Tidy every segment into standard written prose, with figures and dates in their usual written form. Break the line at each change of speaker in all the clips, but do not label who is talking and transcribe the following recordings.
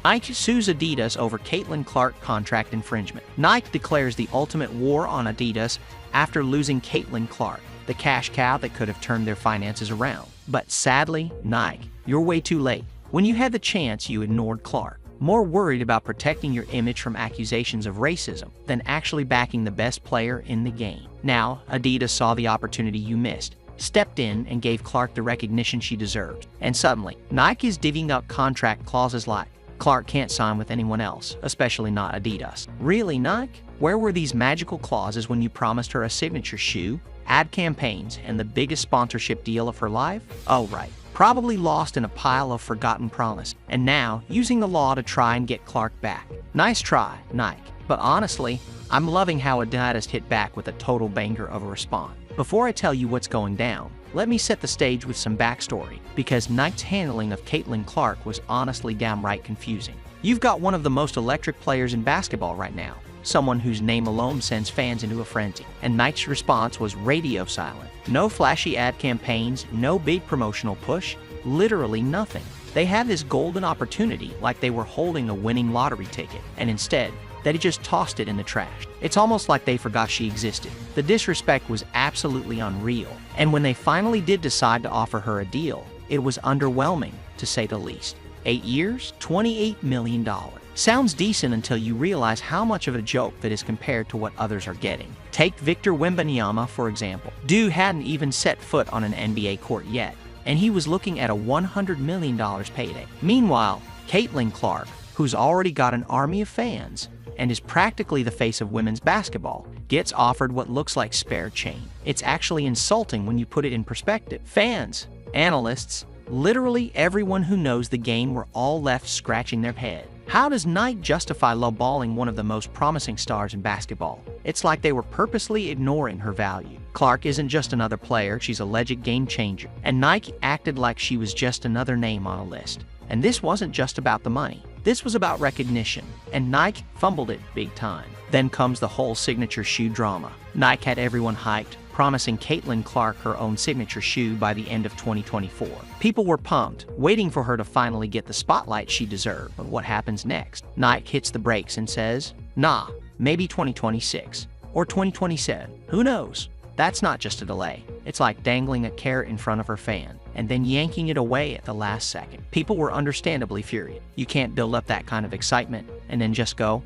Nike sues Adidas over Caitlin Clark contract infringement. Nike declares the ultimate war on Adidas after losing Caitlin Clark, the cash cow that could have turned their finances around. But sadly, Nike, you're way too late. When you had the chance, you ignored Clark, more worried about protecting your image from accusations of racism than actually backing the best player in the game. Now, Adidas saw the opportunity you missed, stepped in and gave Clark the recognition she deserved. And suddenly, Nike is divvying up contract clauses like, Clark can't sign with anyone else, especially not Adidas. Really, Nike? Where were these magical clauses when you promised her a signature shoe, ad campaigns, and the biggest sponsorship deal of her life? Oh right, probably lost in a pile of forgotten promise, and now using the law to try and get Clark back. Nice try, Nike. But honestly, I'm loving how Adidas hit back with a total banger of a response. Before I tell you what's going down, let me set the stage with some backstory, because Nike's handling of Caitlin Clark was honestly downright confusing. You've got one of the most electric players in basketball right now, someone whose name alone sends fans into a frenzy, and Nike's response was radio silent. No flashy ad campaigns, no big promotional push, literally nothing. They had this golden opportunity like they were holding a winning lottery ticket, and instead, they just tossed it in the trash. It's almost like they forgot she existed. The disrespect was absolutely unreal, and when they finally did decide to offer her a deal, it was underwhelming, to say the least. 8 years, $28 million. Sounds decent until you realize how much of a joke that is compared to what others are getting. Take Victor Wembanyama, for example. Dude hadn't even set foot on an NBA court yet, and he was looking at a $100 million payday. Meanwhile, Caitlin Clark, who's already got an army of fans and is practically the face of women's basketball, gets offered what looks like spare change. It's actually insulting when you put it in perspective. Fans, analysts, literally everyone who knows the game were all left scratching their head. How does Nike justify lowballing one of the most promising stars in basketball? It's like they were purposely ignoring her value. Clark isn't just another player, she's a legit game changer, and Nike acted like she was just another name on a list. And this wasn't just about the money. This was about recognition, and Nike fumbled it big time. Then comes the whole signature shoe drama. Nike had everyone hyped, promising Caitlin Clark her own signature shoe by the end of 2024. People were pumped, waiting for her to finally get the spotlight she deserved. But what happens next? Nike hits the brakes and says, nah, maybe 2026 or 2027. Who knows? That's not just a delay. It's like dangling a carrot in front of her fan and then yanking it away at the last second. People were understandably furious. You can't build up that kind of excitement and then just go,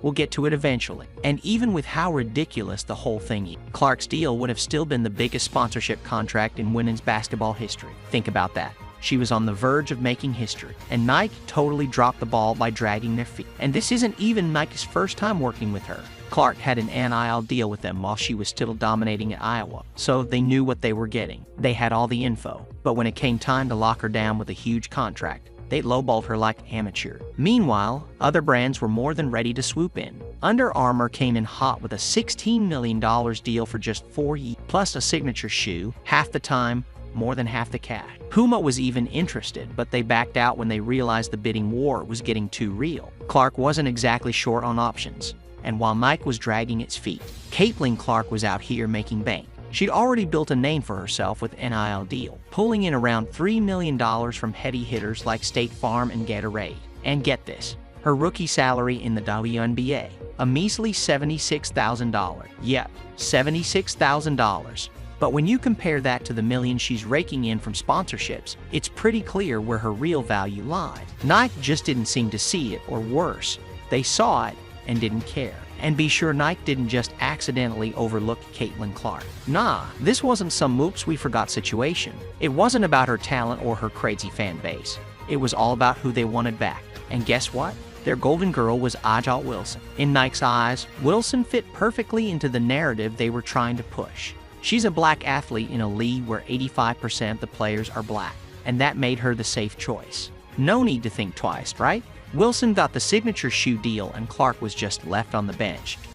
we'll get to it eventually. And even with how ridiculous the whole thing is, Clark's deal would have still been the biggest sponsorship contract in women's basketball history. Think about that. She was on the verge of making history, and Nike totally dropped the ball by dragging their feet. And this isn't even Nike's first time working with her. Clark had an NIL deal with them while she was still dominating at Iowa, so they knew what they were getting. They had all the info, but when it came time to lock her down with a huge contract, they lowballed her like amateur. Meanwhile, other brands were more than ready to swoop in. Under Armour came in hot with a $16 million deal for just 4 years, plus a signature shoe, half the time, more than half the cash. Puma was even interested, but they backed out when they realized the bidding war was getting too real. Clark wasn't exactly short on options, and while Nike was dragging its feet, Caitlin Clark was out here making bank. She'd already built a name for herself with NIL deal, pulling in around $3 million from heady hitters like State Farm and Gatorade. And get this, her rookie salary in the WNBA, a measly $76,000. Yep, $76,000. But when you compare that to the millions she's raking in from sponsorships, it's pretty clear where her real value lied. Nike just didn't seem to see it, or worse, they saw it and didn't care. And be sure Nike didn't just accidentally overlook Caitlin Clark. Nah, this wasn't some oops we forgot situation. It wasn't about her talent or her crazy fan base. It was all about who they wanted back. And guess what? Their golden girl was A'ja Wilson. In Nike's eyes, Wilson fit perfectly into the narrative they were trying to push. She's a black athlete in a league where 85% of the players are black, and that made her the safe choice. No need to think twice, right? Wilson got the signature shoe deal and Clark was just left on the bench.